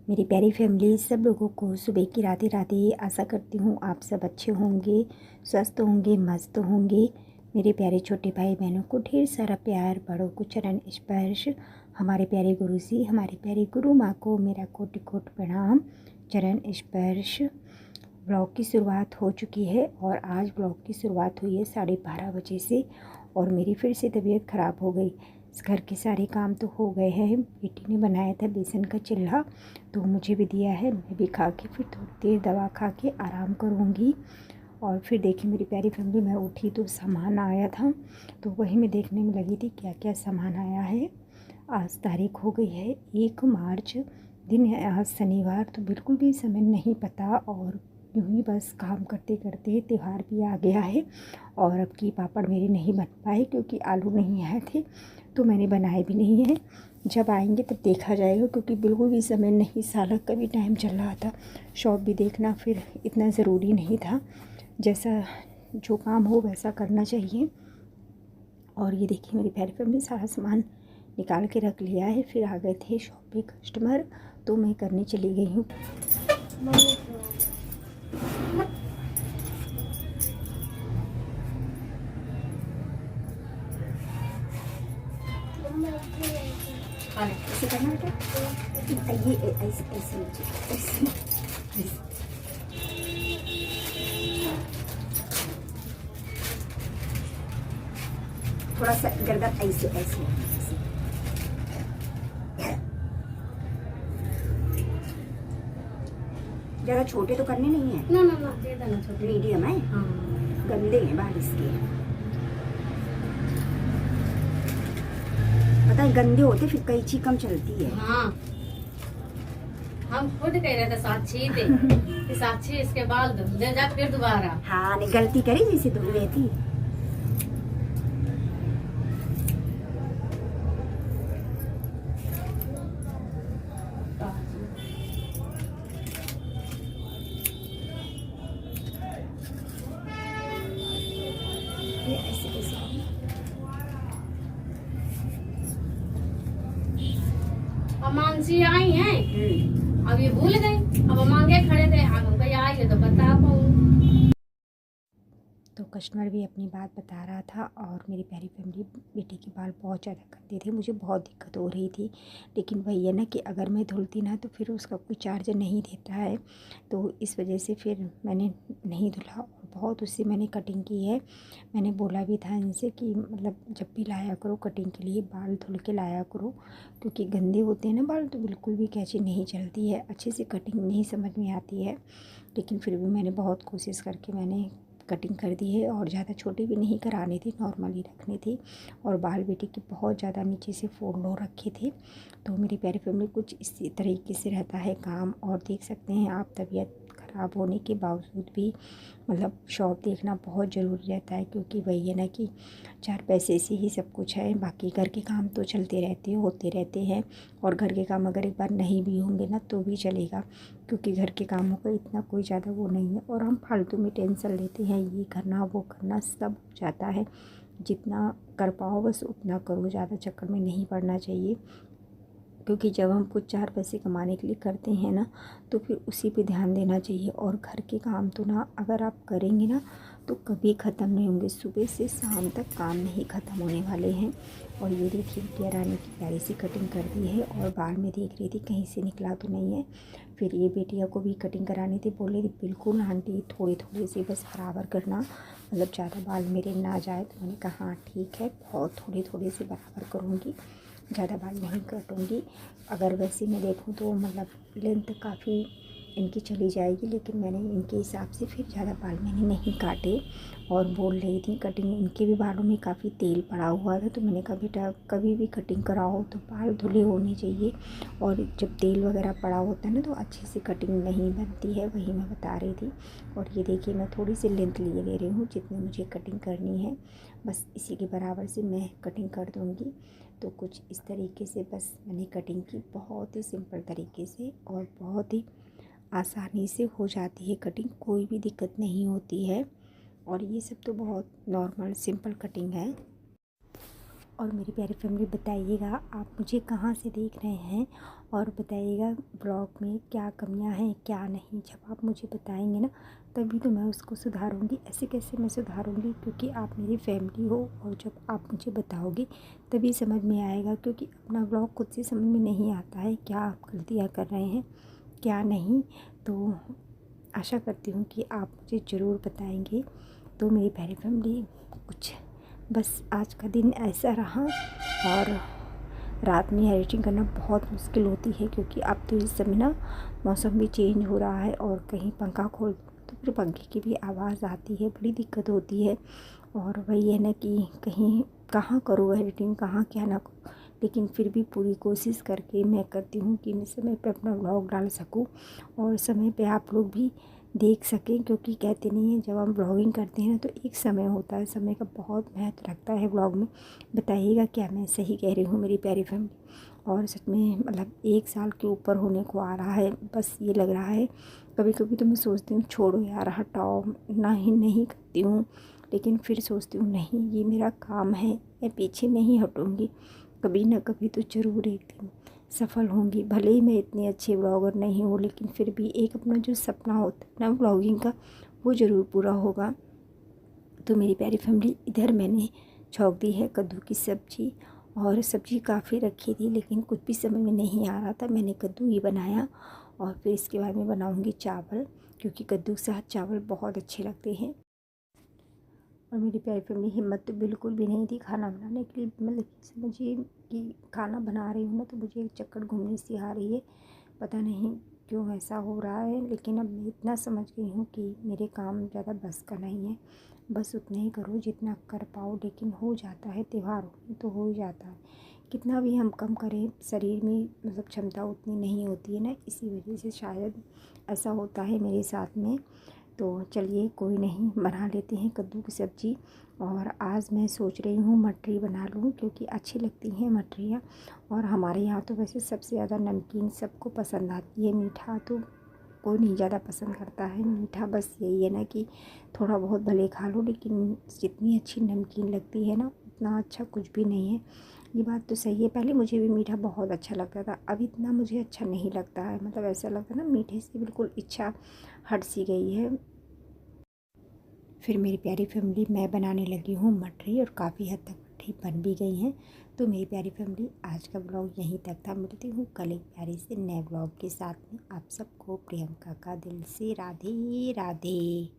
मेरी प्यारी फैमिली, सब लोगों को सुबह की राधे राधे। आशा करती हूँ आप सब अच्छे होंगे, स्वस्थ होंगे, मस्त होंगे। मेरे प्यारे छोटे भाई बहनों को ढेर सारा प्यार, बड़ों को चरण स्पर्श। हमारे प्यारे गुरु जी, हमारे प्यारी गुरु माँ को मेरा कोटि कोटि प्रणाम, चरण स्पर्श। ब्लॉग की शुरुआत हो चुकी है और आज ब्लॉग की शुरुआत हुई है 12:30 बजे से। और मेरी फिर से तबीयत ख़राब हो गई। घर के सारे काम तो हो गए हैं। बेटी ने बनाया था बेसन का चिल्ला, तो मुझे भी दिया है। मैं भी खा के फिर थोड़ी देर दवा खा के आराम करूँगी। और फिर देखिए मेरी प्यारी फैमिली, मैं उठी तो सामान आया था, तो वही मैं देखने में लगी थी क्या क्या सामान आया है। आज तारीख हो गई है 1 मार्च, दिन है आज शनिवार। तो बिल्कुल भी समय नहीं पता और यूँ ही बस काम करते करते त्यौहार भी आ गया है। और अब की पापड़ मेरे नहीं बन पाए क्योंकि आलू नहीं आए थे, तो मैंने बनाए भी नहीं हैं। जब आएंगे तब देखा जाएगा, क्योंकि बिल्कुल भी समय नहीं, सालक का भी टाइम चल रहा था, शॉप भी देखना फिर इतना ज़रूरी नहीं था। जैसा जो काम हो वैसा करना चाहिए। और ये देखिए मेरी प्यारी फैमिली, सारा सामान निकाल के रख लिया है। फिर आ गए थे शॉप पे कस्टमर, तो मैं करने चली गई हूँ। ऐसे करना बेटा, ये ऐसे ऐसे ऐसे ऐसे। थोड़ा सा गर्दन ऐसे ऐसे ऐसे। ज़्यादा छोटे तो करने नहीं है। ना ना ना, दे देना छोटे। मीडियम है। हाँ। गंदे हैं बाल इसके, पता है गंदे होते फिर कैंची कम चलती है। हाँ, हम खुद कह रहे थे साक्षी थे कि साक्षी इसके बाल धुल दे जा फिर दोबारा। हाँ, ने गलती करी जैसे धुल रही थी। ये ऐसे ऐसे। अब मानसी आई हैं, अब ये भूल गई। अब हम आगे खड़े थे, अब हम कहीं आई है तो बता पाऊँ। तो कस्टमर भी अपनी बात बता रहा था। और मेरी प्यारी फैमिली, बेटी के बाल बहुत ज़्यादा गंदे थे, मुझे बहुत दिक्कत हो रही थी। लेकिन वही है ना कि अगर मैं धुलती ना तो फिर उसका कोई चार्ज नहीं देता है, तो इस वजह से फिर मैंने नहीं धुला। और बहुत उससे मैंने कटिंग की है। मैंने बोला भी था इनसे कि मतलब जब भी लाया करो कटिंग के लिए बाल धुल के लाया करो, क्योंकि गंदे होते हैं ना बाल तो बिल्कुल भी कैंची नहीं चलती है, अच्छे से कटिंग नहीं समझ में आती है। लेकिन फिर भी मैंने बहुत कोशिश करके मैंने कटिंग कर दी है। और ज़्यादा छोटी भी नहीं करानी थी, नॉर्मली रखनी थी। और बाल बेटी के बहुत ज़्यादा नीचे से फोल्ड हो रखे थे। तो मेरी प्यारी फैमिली, कुछ इसी तरीके से रहता है काम। और देख सकते हैं आप, तबीयत ख़राब होने के बावजूद भी मतलब शॉप देखना बहुत ज़रूरी रहता है, क्योंकि वही है ना कि 4 पैसे से ही सब कुछ है। बाकी घर के काम तो चलते रहते होते रहते हैं। और घर के काम अगर एक बार नहीं भी होंगे ना तो भी चलेगा, क्योंकि घर के कामों का इतना कोई ज़्यादा वो नहीं है। और हम फालतू में टेंशन लेते हैं, ये करना वो करना, सब हो जाता है। जितना कर पाओ बस उतना करो, ज़्यादा चक्कर में नहीं पड़ना चाहिए। क्योंकि जब हम कुछ 4 पैसे कमाने के लिए करते हैं ना, तो फिर उसी पे ध्यान देना चाहिए। और घर के काम तो ना अगर आप करेंगे ना तो कभी ख़त्म नहीं होंगे, सुबह से शाम तक काम नहीं ख़त्म होने वाले हैं। और ये देखिए बिटिया रानी की प्यारी सी कटिंग कर दी है। और बाल में देख रही थी कहीं से निकला तो नहीं है। फिर ये बेटिया को भी कटिंग करानी थी, बोल रही थी बिल्कुल आंटी थोड़ी थोड़ी सी बस बराबर करना, मतलब ज़्यादा बाल मेरे ना जाए। तो मैंने कहा हाँ ठीक है, बहुत थोड़ी थोड़ी सी बराबर करूँगी, ज़्यादा बाल नहीं काटूँगी। अगर वैसे मैं देखूँ तो मतलब लेंथ काफ़ी इनकी चली जाएगी, लेकिन मैंने इनके हिसाब से फिर ज़्यादा बाल मैंने नहीं काटे। और बोल रही थी कटिंग, इनके भी बालों में काफ़ी तेल पड़ा हुआ था। तो मैंने कहा बेटा कभी भी कटिंग कराओ तो बाल धुले होने चाहिए, और जब तेल वगैरह पड़ा होता है ना तो अच्छे से कटिंग नहीं बनती है, वही मैं बता रही थी। और ये देखिए मैं थोड़ी सी लेंथ लिए ले रही हूँ, जितनी मुझे कटिंग करनी है बस इसी के बराबर से मैं कटिंग कर दूँगी। तो कुछ इस तरीके से बस मैंने कटिंग की, बहुत ही सिंपल तरीके से और बहुत ही आसानी से हो जाती है कटिंग, कोई भी दिक्कत नहीं होती है। और ये सब तो बहुत नॉर्मल सिंपल कटिंग है। और मेरी प्यारी फैमिली बताइएगा आप मुझे कहाँ से देख रहे हैं, और बताइएगा ब्लॉग में क्या कमियां हैं क्या नहीं। जब आप मुझे बताएंगे ना तभी तो मैं उसको सुधारूंगी, ऐसे कैसे मैं सुधारूंगी, क्योंकि आप मेरी फैमिली हो। और जब आप मुझे बताओगे तभी समझ में आएगा, क्योंकि अपना ब्लॉग खुद से समझ में नहीं आता है क्या आप गलतियाँ कर रहे हैं क्या नहीं। तो आशा करती हूँ कि आप मुझे ज़रूर बताएंगे। तो मेरी प्यारी फैमिली कुछ बस आज का दिन ऐसा रहा, और रात में एडिटिंग करना बहुत मुश्किल होती है, क्योंकि अब तो इस समय ना मौसम भी चेंज हो रहा है, और कहीं पंखा खोल दो तो फिर पंखे की भी आवाज़ आती है, बड़ी दिक्कत होती है। और वही है ना कि कहीं कहाँ करूँ एडिटिंग, कहाँ क्या ना करूँ, लेकिन फिर भी पूरी कोशिश करके मैं करती हूँ कि मैं समय पे अपना व्लॉग डाल सकूँ और समय पे आप लोग भी देख सकें। क्योंकि कहते नहीं हैं जब हम ब्लॉगिंग करते हैं ना तो एक समय होता है, समय का बहुत महत्व रखता है ब्लॉग में। बताइएगा क्या मैं सही कह रही हूँ मेरी प्यारी फैमिली? और सच में मतलब 1 साल के ऊपर होने को आ रहा है, बस ये लग रहा है। कभी कभी तो मैं सोचती हूँ छोड़ो यार हटाओ ना ही नहीं करती हूँ, लेकिन फिर सोचती हूँ नहीं ये मेरा काम है, मैं पीछे नहीं हटूँगी, कभी ना कभी तो ज़रूर एक दिन सफल होंगी। भले ही मैं इतनी अच्छी ब्लॉगर नहीं हूँ, लेकिन फिर भी एक अपना जो सपना होता है ना ब्लॉगिंग का, वो ज़रूर पूरा होगा। तो मेरी प्यारी फैमिली इधर मैंने छौंक दी है कद्दू की सब्ज़ी, और सब्ज़ी काफ़ी रखी थी लेकिन कुछ भी समझ में नहीं आ रहा था, मैंने कद्दू ही बनाया। और फिर इसके बाद में बनाऊँगी चावल, क्योंकि कद्दू के साथ चावल बहुत अच्छे लगते हैं। और मेरी प्यारी फैमिली हिम्मत तो बिल्कुल भी नहीं थी खाना बनाने के लिए, मतलब समझिए कि खाना बना रही हूँ ना तो मुझे एक चक्कर घूमने सी आ रही है, पता नहीं क्यों ऐसा हो रहा है। लेकिन अब मैं इतना समझ गई हूँ कि मेरे काम ज़्यादा बस का नहीं है, बस उतना ही करो जितना कर पाओ, लेकिन हो जाता है, त्योहारों में तो हो ही जाता है। कितना भी हम कम करें शरीर में मतलब क्षमता उतनी नहीं होती है ना, इसी वजह से शायद ऐसा होता है मेरे साथ में। तो चलिए कोई नहीं, बना लेते हैं कद्दू की सब्ज़ी। और आज मैं सोच रही हूँ मटरी बना लूँ, क्योंकि अच्छी लगती हैं मटरियाँ। और हमारे यहाँ तो वैसे सबसे ज़्यादा नमकीन सबको पसंद आती है, मीठा तो कोई नहीं ज़्यादा पसंद करता है। मीठा बस यही है ना कि थोड़ा बहुत भले खा लो, लेकिन जितनी अच्छी नमकीन लगती है ना उतना अच्छा कुछ भी नहीं है। ये बात तो सही है, पहले मुझे भी मीठा बहुत अच्छा लगता था, अब इतना मुझे अच्छा नहीं लगता है। मतलब ऐसा लगता है ना मीठे से बिल्कुल इच्छा हट सी गई है। फिर मेरी प्यारी फैमिली मैं बनाने लगी हूँ मटरी, और काफ़ी हद तक मटरी बन भी गई हैं। तो मेरी प्यारी फैमिली आज का ब्लॉग यहीं तक था, मिलती हूँ कल एक प्यारे से नए ब्लॉग के साथ में। आप सबको प्रियंका का दिल से राधे राधे।